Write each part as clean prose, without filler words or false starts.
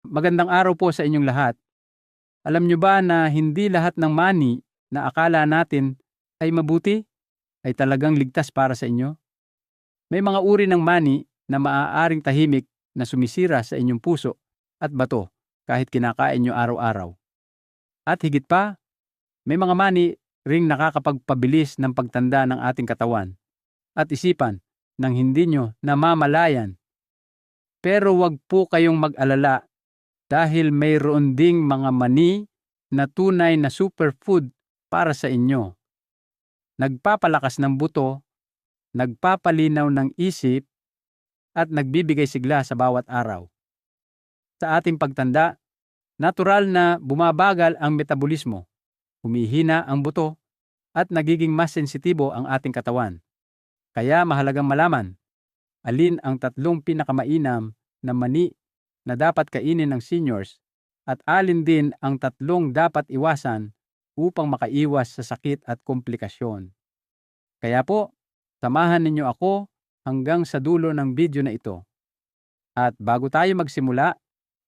Magandang araw po sa inyong lahat. Alam nyo ba na hindi lahat ng money na akala natin ay mabuti ay talagang ligtas para sa inyo? May mga uri ng money na maaaring tahimik na sumisira sa inyong puso at bato kahit kinakain nyo araw-araw. At higit pa, may mga money ring nakakapagpabilis ng pagtanda ng ating katawan at isipan nang hindi nyo namamalayan. Pero wag po kayong mag-alala dahil mayroon ding mga mani na tunay na superfood para sa inyo. Nagpapalakas ng buto, nagpapalinaw ng isip, at nagbibigay sigla sa bawat araw. Sa ating pagtanda, natural na bumabagal ang metabolismo, humihina ang buto, at nagiging mas sensitibo ang ating katawan. Kaya mahalagang malaman, alin ang tatlong pinakamainam na mani na dapat kainin ng seniors at alin din ang tatlong dapat iwasan upang makaiwas sa sakit at komplikasyon. Kaya po, samahan ninyo ako hanggang sa dulo ng video na ito. At bago tayo magsimula,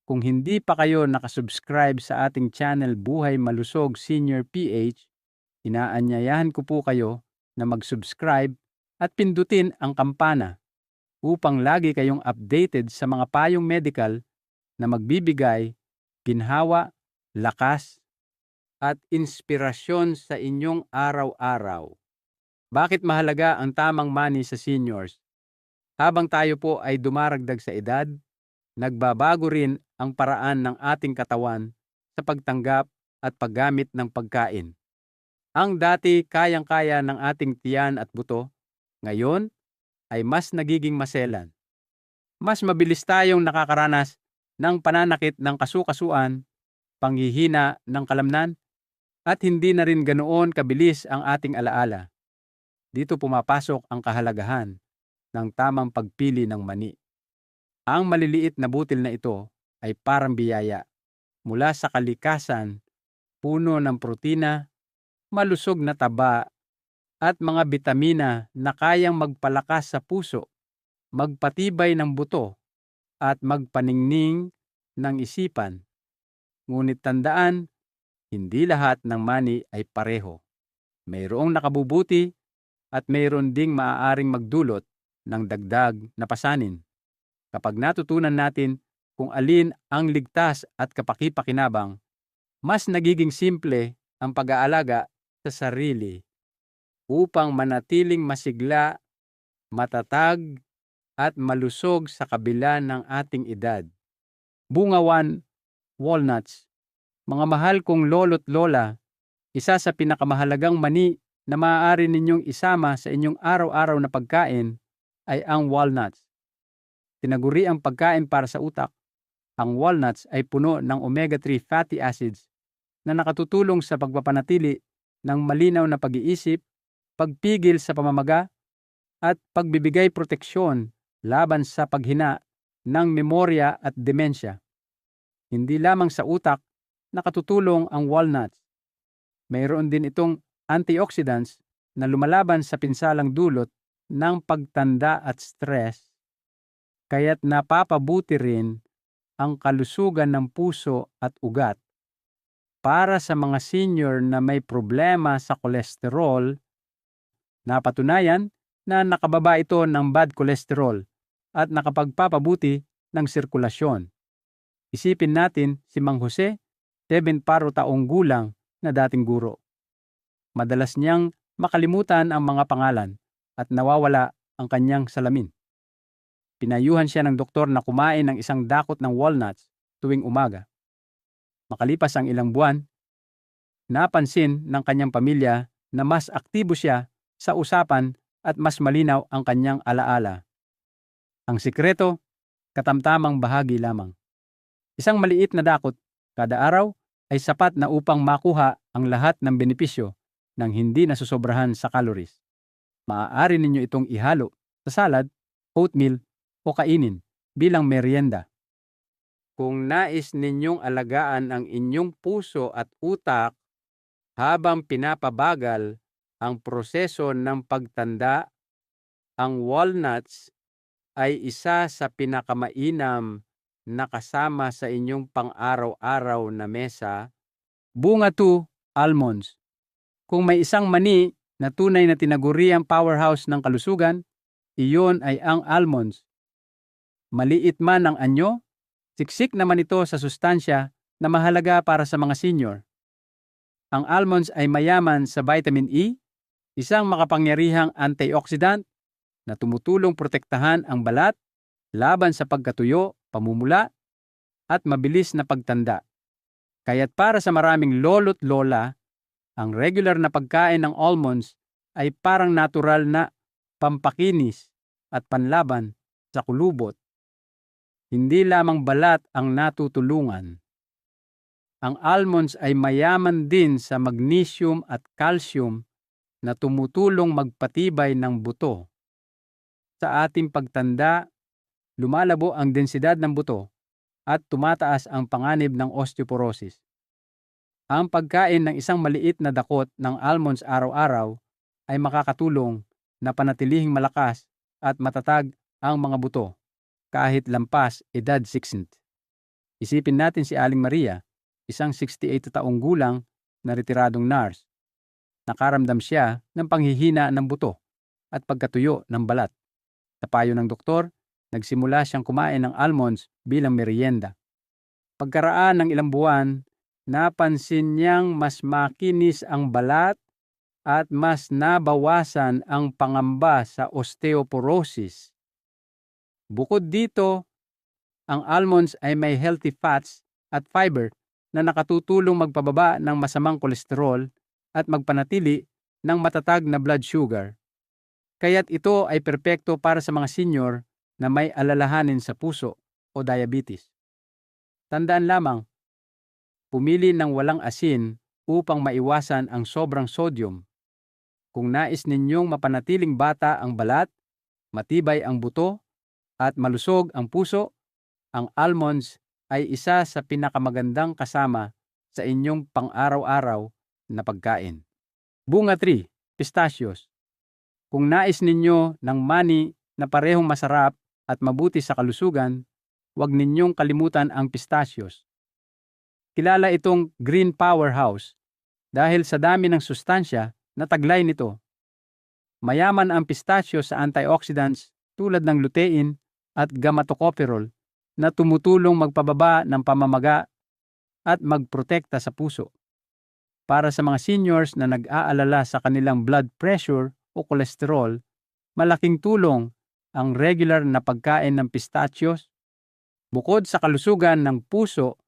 kung hindi pa kayo nakasubscribe sa ating channel Buhay Malusog Senior PH, inaanyayahan ko po kayo na mag-subscribe at pindutin ang kampana upang lagi kayong updated sa mga payong medical na magbibigay ginhawa, lakas, at inspirasyon sa inyong araw-araw. Bakit mahalaga ang tamang money sa seniors? Habang tayo po ay dumaragdag sa edad, nagbabago rin ang paraan ng ating katawan sa pagtanggap at paggamit ng pagkain. Ang dati kayang-kaya ng ating tiyan at buto, ngayon ay mas nagiging maselan. Mas mabilis tayong nakakaranas ng pananakit ng kasukasuan, panghihina ng kalamnan, at hindi na rin ganoon kabilis ang ating alaala. Dito pumapasok ang kahalagahan ng tamang pagpili ng mani. Ang maliliit na butil na ito ay parang biyaya mula sa kalikasan, puno ng protina, malusog na taba, at mga bitamina na kayang magpalakas sa puso, magpatibay ng buto, at magpaningning ng isipan. Ngunit tandaan, hindi lahat ng mani ay pareho. Mayroong nakabubuti at mayroon ding maaaring magdulot ng dagdag na pasanin. Kapag natutunan natin kung alin ang ligtas at kapaki-pakinabang, mas nagiging simple ang pag-aalaga sa sarili upang manatiling masigla, matatag, at malusog sa kabila ng ating edad. Bungawan, walnuts. Mga mahal kong lolo't lola, isa sa pinakamahalagang mani na maaari ninyong isama sa inyong araw-araw na pagkain ay ang walnuts. Tinaguri ang pagkain para sa utak. Ang walnuts ay puno ng omega-3 fatty acids na nakatutulong sa pagpapanatili ng malinaw na pag-iisip, pagpigil sa pamamaga, at pagbibigay proteksyon laban sa paghina ng memorya at demensya. Hindi lamang sa utak nakatutulong ang walnuts. Mayroon din itong antioxidants na lumalaban sa pinsalang dulot ng pagtanda at stress, kaya't napapabuti rin ang kalusugan ng puso at ugat. Para sa mga senior na may problema sa kolesterol, napatunayan na nakababa ito ng bad cholesterol at nakapagpapabuti ng sirkulasyon. Isipin natin si Mang Jose, 74 taong gulang na dating guro. Madalas niyang makalimutan ang mga pangalan at nawawala ang kanyang salamin. Pinayuhan siya ng doktor na kumain ng isang dakot ng walnuts tuwing umaga. Makalipas ang ilang buwan, napansin ng kanyang pamilya na mas aktibo siya sa usapan at mas malinaw ang kanyang alaala. Ang sikreto, katamtamang bahagi lamang. Isang maliit na dakot kada araw ay sapat na upang makuha ang lahat ng benepisyo nang hindi nasusobrahan sa calories. Maaari ninyo itong ihalo sa salad, oatmeal, o kainin bilang merienda. Kung nais ninyong alagaan ang inyong puso at utak habang pinapabagal ang proseso ng pagtanda, ang walnuts ay isa sa pinakamainam na kasama sa inyong pang-araw-araw na mesa. Bunga 2, almonds. Kung may isang mani na tunay na tinaguriang powerhouse ng kalusugan, iyon ay ang almonds. Maliit man ang anyo, siksik naman ito sa sustansya na mahalaga para sa mga senior. Ang almonds ay mayaman sa vitamin E, isang makapangyarihang antioxidant na tumutulong protektahan ang balat laban sa pagkatuyo, pamumula, at mabilis na pagtanda. Kaya't para sa maraming lolo't lola, ang regular na pagkain ng almonds ay parang natural na pampakinis at panlaban sa kulubot. Hindi lamang balat ang natutulungan. Ang almonds ay mayaman din sa magnesium at calcium na tumutulong magpatibay ng buto. Sa ating pagtanda, lumalabo ang densidad ng buto at tumataas ang panganib ng osteoporosis. Ang pagkain ng isang maliit na dakot ng almonds araw-araw ay makakatulong na panatilihing malakas at matatag ang mga buto kahit lampas edad 60. Isipin natin si Aling Maria, isang 68 taong gulang na retiradong nurse. Nakaramdam siya ng panghihina ng buto at pagkatuyo ng balat. Sa payo ng doktor, nagsimula siyang kumain ng almonds bilang merienda. Pagkaraan ng ilang buwan, napansin niyang mas makinis ang balat at mas nabawasan ang pangamba sa osteoporosis. Bukod dito, ang almonds ay may healthy fats at fiber na nakatutulong magpababa ng masamang kolesterol at magpanatili ng matatag na blood sugar. Kaya't ito ay perpekto para sa mga senior na may alalahanin sa puso o diabetes. Tandaan lamang, pumili ng walang asin upang maiwasan ang sobrang sodium. Kung nais ninyong mapanatiling bata ang balat, matibay ang buto, at malusog ang puso, ang almonds ay isa sa pinakamagandang kasama sa inyong pang-araw-araw na pagkain. Bunga 3, pistachios. Kung nais ninyo ng mani na parehong masarap at mabuti sa kalusugan, huwag ninyong kalimutan ang pistachios. Kilala itong green powerhouse dahil sa dami ng sustansya na taglay nito. Mayaman ang pistachios sa antioxidants tulad ng lutein at gamma-tocopherol na tumutulong magpababa ng pamamaga at magprotekta sa puso. Para sa mga seniors na nag-aalala sa kanilang blood pressure o kolesterol, malaking tulong ang regular na pagkain ng pistachios. Bukod sa kalusugan ng puso,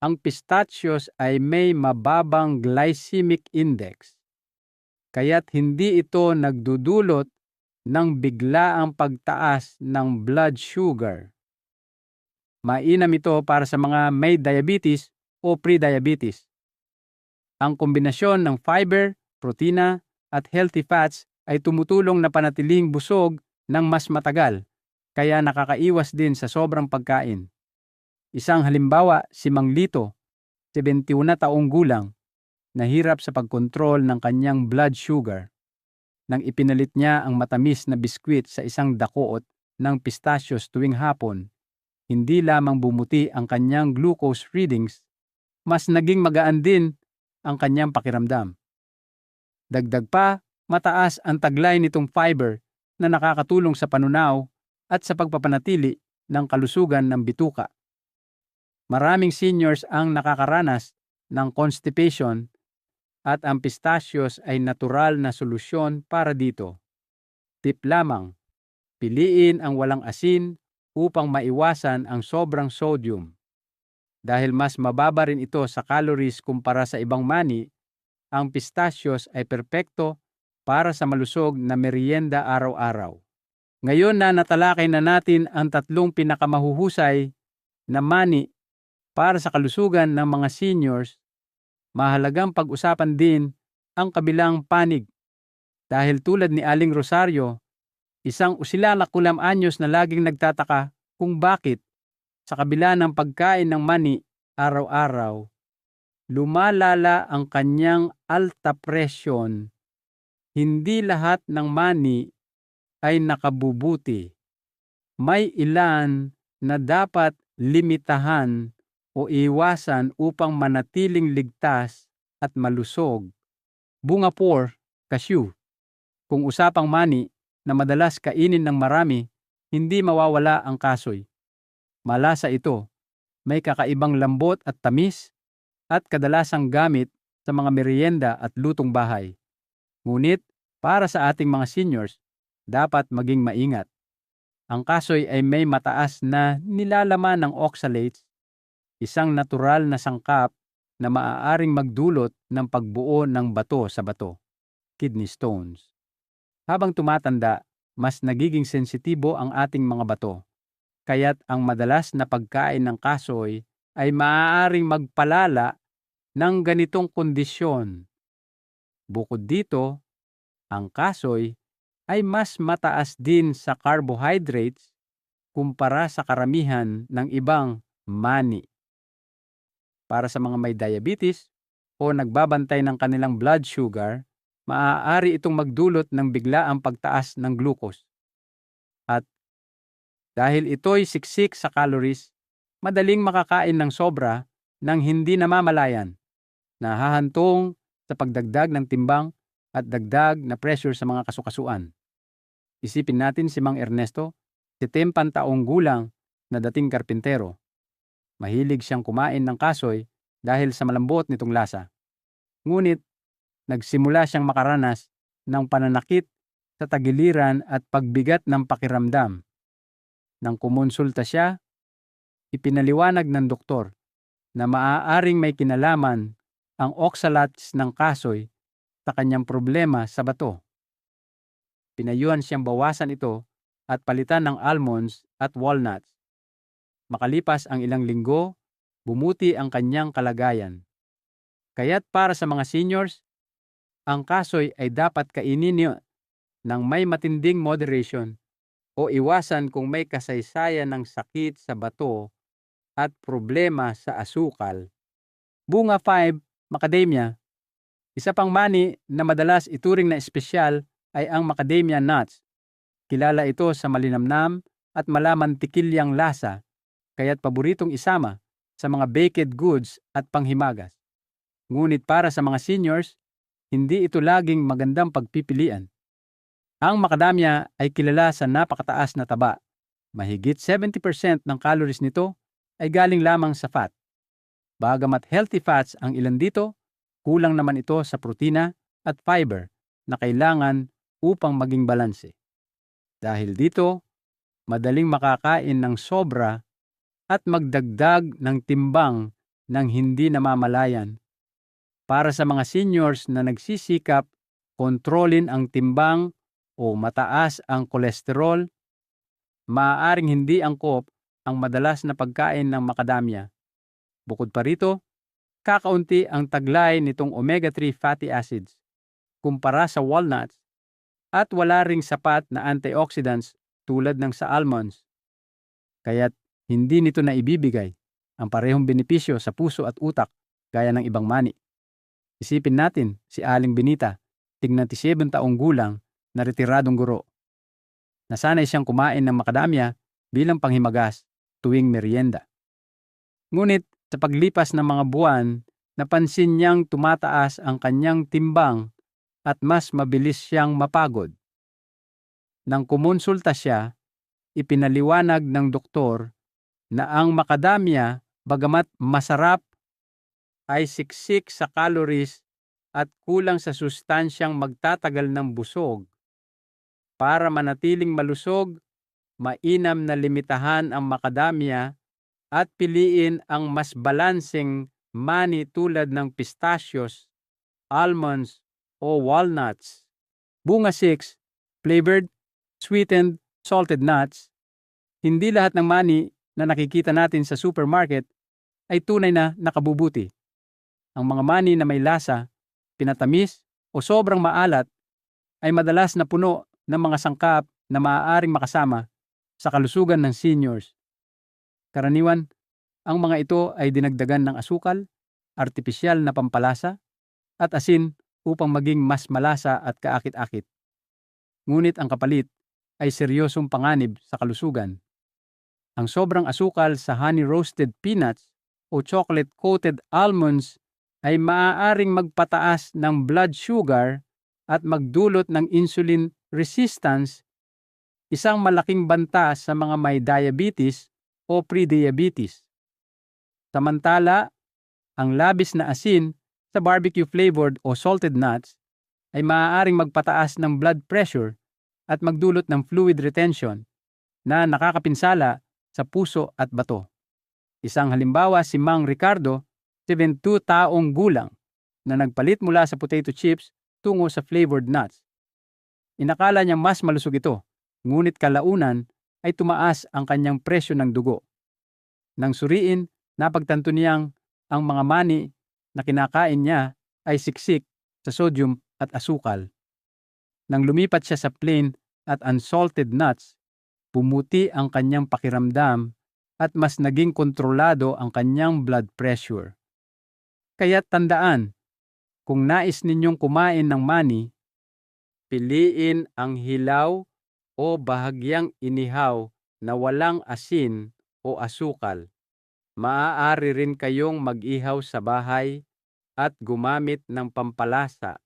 ang pistachios ay may mababang glycemic index, kaya't hindi ito nagdudulot ng biglaang pagtaas ng blood sugar. Mainam ito para sa mga may diabetes o pre-diabetes. Ang kombinasyon ng fiber, protina, at healthy fats ay tumutulong na panatiling busog ng mas matagal, kaya nakakaiwas din sa sobrang pagkain. Isang halimbawa, si Mang Lito, 71 taong gulang, nahirap sa pagkontrol ng kanyang blood sugar. Nang ipinalit niya ang matamis na biskwit sa isang dakuot ng pistachios tuwing hapon, hindi lamang bumuti ang kanyang glucose readings, mas naging magaan din ang kanyang pakiramdam. Dagdag pa, mataas ang taglay nitong fiber na nakakatulong sa panunaw at sa pagpapanatili ng kalusugan ng bituka. Maraming seniors ang nakakaranas ng constipation at ang pistachios ay natural na solusyon para dito. Tip lamang, piliin ang walang asin upang maiwasan ang sobrang sodium. Dahil mas mababa rin ito sa calories kumpara sa ibang mani, ang pistachios ay perpekto para sa malusog na merienda araw-araw. Ngayon na natalakay na natin ang 3 pinakamahuhusay na mani para sa kalusugan ng mga seniors, mahalagang pag-usapan din ang kabilang panig. Dahil tulad ni Aling Rosario, isang usilalak kulam anyos na laging nagtataka kung bakit sa kabila ng pagkain ng mani araw-araw, lumalala ang kanyang alta presyon. Hindi lahat ng mani ay nakabubuti. May ilan na dapat limitahan o iwasan upang manatiling ligtas at malusog. Bunga 4, cashew. Kung usapang mani na madalas kainin ng marami, hindi mawawala ang kasoy. Malasa ito, may kakaibang lambot at tamis, at kadalasang gamit sa mga merienda at lutong bahay. Ngunit, para sa ating mga seniors, dapat maging maingat. Ang kasoy ay may mataas na nilalaman ng oxalates, isang natural na sangkap na maaaring magdulot ng pagbuo ng bato sa bato, kidney stones. Habang tumatanda, mas nagiging sensitibo ang ating mga bato, kaya't ang madalas na pagkain ng kasoy ay maaaring magpalala ng ganitong kondisyon. Bukod dito, ang kasoy ay mas mataas din sa carbohydrates kumpara sa karamihan ng ibang mani. Para sa mga may diabetes o nagbabantay ng kanilang blood sugar, maaari itong magdulot ng biglaang pagtaas ng glucose. At dahil ito'y siksik sa calories, madaling makakain ng sobra nang hindi namamalayan, na hahantong sa pagdagdag ng timbang at dagdag na pressure sa mga kasukasuan. Isipin natin si Mang Ernesto, 70 taong gulang na dating karpintero. Mahilig siyang kumain ng kasoy dahil sa malambot nitong lasa. Ngunit, nagsimula siyang makaranas ng pananakit sa tagiliran at pagbigat ng pakiramdam. Nang kumonsulta siya, ipinaliwanag ng doktor na maaaring may kinalaman ang oxalates ng kasoy sa kanyang problema sa bato. Pinayuhan siyang bawasan ito at palitan ng almonds at walnuts. Makalipas ang ilang linggo, bumuti ang kanyang kalagayan. Kaya't para sa mga seniors, ang kasoy ay dapat kainin niyo ng may matinding moderation o iwasan kung may kasaysayan ng sakit sa bato at problema sa asukal. Bunga 5, macadamia. Isa pang mani na madalas ituring na espesyal ay ang macadamia nuts. Kilala ito sa malinamnam at malamantikilyang lasa, kaya't paboritong isama sa mga baked goods at panghimagas. Ngunit para sa mga seniors, hindi ito laging magandang pagpipilian. Ang macadamia ay kilala sa napakataas na taba. Mahigit 70% ng calories nito ay galing lamang sa fat. Bagamat healthy fats ang ilan dito, kulang naman ito sa protina at fiber na kailangan upang maging balanse. Dahil dito, madaling makakain ng sobra at magdagdag ng timbang ng hindi namamalayan. Para sa mga seniors na nagsisikap kontrolin ang timbang o mataas ang kolesterol, maaaring hindi angkop ang madalas na pagkain ng macadamia. Bukod pa rito, kakaunti ang taglay nitong omega-3 fatty acids kumpara sa walnuts at wala ring sapat na antioxidants tulad ng sa almonds. Kaya't hindi nito na ibibigay ang parehong benepisyo sa puso at utak gaya ng ibang mani. Isipin natin si Aling Benita, 97 taong gulang na retiradong guro. Nasanay siyang kumain ng macadamia bilang panghimagas tuwing merienda. Ngunit sa paglipas ng mga buwan, napansin niyang tumataas ang kanyang timbang at mas mabilis siyang mapagod. Nang kumonsulta siya, ipinaliwanag ng doktor na ang macadamia, bagamat masarap, ay siksik sa calories at kulang sa sustansyang magtatagal ng busog. Para manatiling malusog, mainam na limitahan ang macadamia at piliin ang mas balanseng mani tulad ng pistachios, almonds, o walnuts. Bunga 6, flavored, sweetened, salted nuts. Hindi lahat ng mani na nakikita natin sa supermarket ay tunay na nakabubuti. Ang mga mani na may lasa, pinatamis, o sobrang maalat ay madalas na puno ng mga sangkap na maaaring makasama sa kalusugan ng seniors. Karaniwan, ang mga ito ay dinagdagan ng asukal, artipisyal na pampalasa, at asin upang maging mas malasa at kaakit-akit. Ngunit ang kapalit ay seryosong panganib sa kalusugan. Ang sobrang asukal sa honey roasted peanuts o chocolate-coated almonds ay maaaring magpataas ng blood sugar at magdulot ng insulin resistance, isang malaking banta sa mga may diabetes o pre-diabetes. Samantala, ang labis na asin sa barbecue-flavored o salted nuts ay maaaring magpataas ng blood pressure at magdulot ng fluid retention na nakakapinsala sa puso at bato. Isang halimbawa si Mang Ricardo, 72 taong gulang, na nagpalit mula sa potato chips tungo sa flavored nuts. Inakala niya mas malusog ito, ngunit kalaunan ay tumaas ang kanyang presyo ng dugo. Nang suriin, napagtanto niyang ang mga mani na kinakain niya ay siksik sa sodium at asukal. Nang lumipat siya sa plain at unsalted nuts, pumuti ang kanyang pakiramdam at mas naging kontrolado ang kanyang blood pressure. Kaya't tandaan, kung nais ninyong kumain ng mani, piliin ang hilaw o bahagyang inihaw na walang asin o asukal. Maaari rin kayong mag-ihaw sa bahay at gumamit ng pampalasa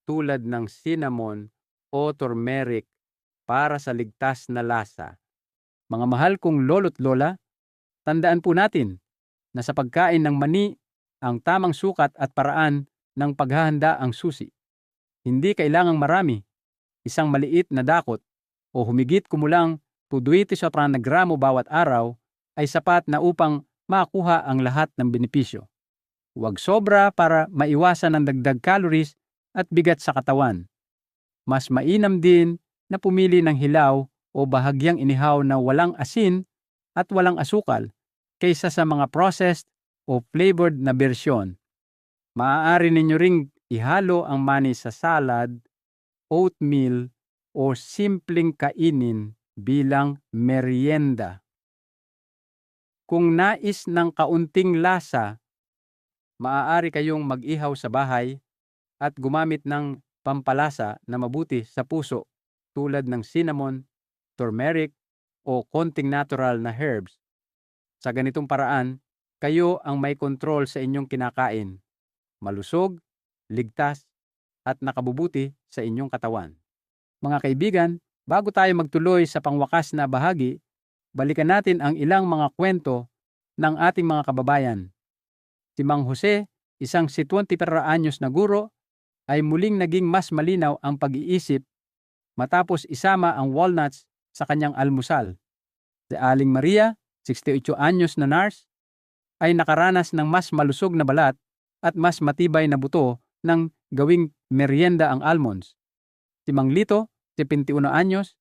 tulad ng cinnamon o turmeric para sa ligtas na lasa. Mga mahal kong lolo't lola, tandaan po natin na sa pagkain ng mani, ang tamang sukat at paraan ng paghahanda ang susi. Hindi kailangang marami. Isang maliit na dakot o humigit kumulang 20 na gramo bawat araw ay sapat na upang makuha ang lahat ng benepisyo. Huwag sobra para maiwasan ang dagdag calories at bigat sa katawan. Mas mainam din na pumili ng hilaw o bahagyang inihaw na walang asin at walang asukal kaysa sa mga processed o flavored na bersyon. Maaari ninyo ring ihalo ang mani sa salad, oatmeal, o simpleng kainin bilang merienda. Kung nais ng kaunting lasa, maaari kayong mag-ihaw sa bahay at gumamit ng pampalasa na mabuti sa puso tulad ng cinnamon, turmeric, o konting natural na herbs. Sa ganitong paraan, kayo ang may kontrol sa inyong kinakain. Malusog, ligtas, at nakabubuti sa inyong katawan. Mga kaibigan, bago tayo magtuloy sa pangwakas na bahagi, balikan natin ang ilang mga kwento ng ating mga kababayan. Si Mang Jose, isang 70 anyos na guro, ay muling naging mas malinaw ang pag-iisip matapos isama ang walnuts sa kanyang almusal. Si Aling Maria, 68 anyos na nurse, ay nakaranas ng mas malusog na balat at mas matibay na buto nang gawing merienda ang almonds. Si Mang Lito, 71 anyos,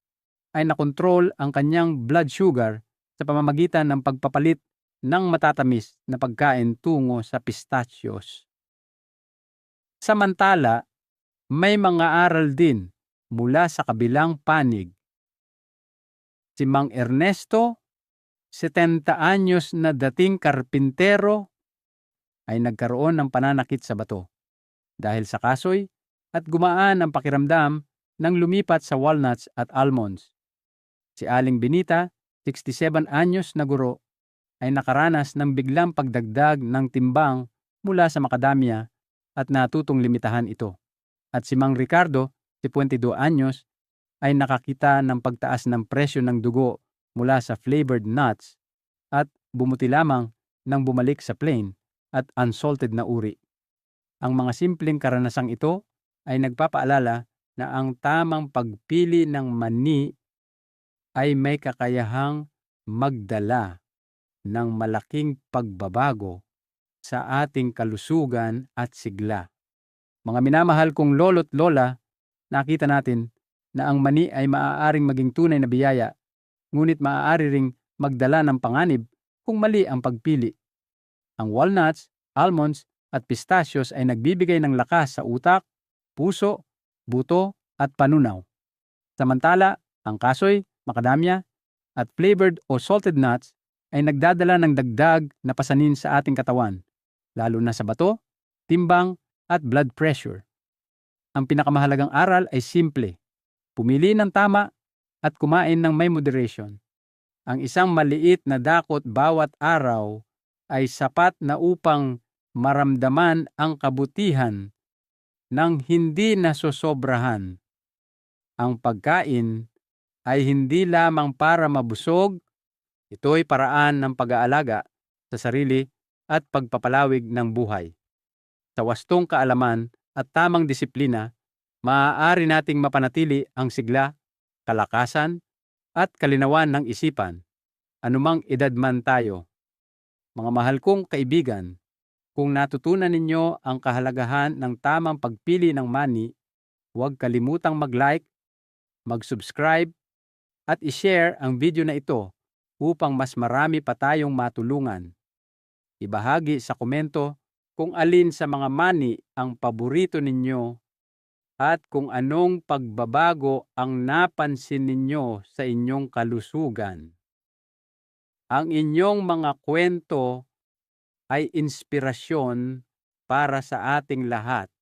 ay nakontrol ang kanyang blood sugar sa pamamagitan ng pagpapalit ng matatamis na pagkain tungo sa pistachios. Samantala, may mga aral din mula sa kabilang panig. Si Mang Ernesto, 70 anyos na dating karpintero, ay nagkaroon ng pananakit sa bato dahil sa kasoy at gumaan ang pakiramdam nang lumipat sa walnuts at almonds. Si Aling Benita, 67 anyos na guro, ay nakaranas ng biglang pagdagdag ng timbang mula sa macadamia at natutong limitahan ito. At si Mang Ricardo, 52 anyos, ay nakakita ng pagtaas ng presyo ng dugo mula sa flavored nuts at bumuti lamang nang bumalik sa plain at unsalted na uri. Ang mga simpleng karanasang ito ay nagpapaalala na ang tamang pagpili ng mani ay may kakayahang magdala ng malaking pagbabago sa ating kalusugan at sigla. Mga minamahal kong lolo't lola, nakita natin na ang mani ay maaaring maging tunay na biyaya, ngunit maaari ring magdala ng panganib kung mali ang pagpili. Ang walnuts, almonds, at pistachios ay nagbibigay ng lakas sa utak, puso, buto, at panunaw. Samantala, ang kasoy, macadamia, at flavored o salted nuts ay nagdadala ng dagdag na pasanin sa ating katawan, lalo na sa bato, timbang, at blood pressure. Ang pinakamahalagang aral ay simple: pumili ng tama at kumain ng may moderation. Ang isang maliit na dakot bawat araw ay sapat na upang maramdaman ang kabutihan ng hindi nasosobrahan. Ang pagkain ay hindi lamang para mabusog, ito'y paraan ng pag-aalaga sa sarili at pagpapalawig ng buhay. Sa wastong kaalaman at tamang disiplina, maaari nating mapanatili ang sigla, kalakasan, at kalinawan ng isipan, anumang edad man tayo. Mga mahal kong kaibigan, kung natutunan ninyo ang kahalagahan ng tamang pagpili ng money, huwag kalimutang mag-like, mag-subscribe, at i-share ang video na ito upang mas marami pa tayong matulungan. Ibahagi sa komento kung alin sa mga money ang paborito ninyo at kung anong pagbabago ang napansin ninyo sa inyong kalusugan. Ang inyong mga kwento ay inspirasyon para sa ating lahat.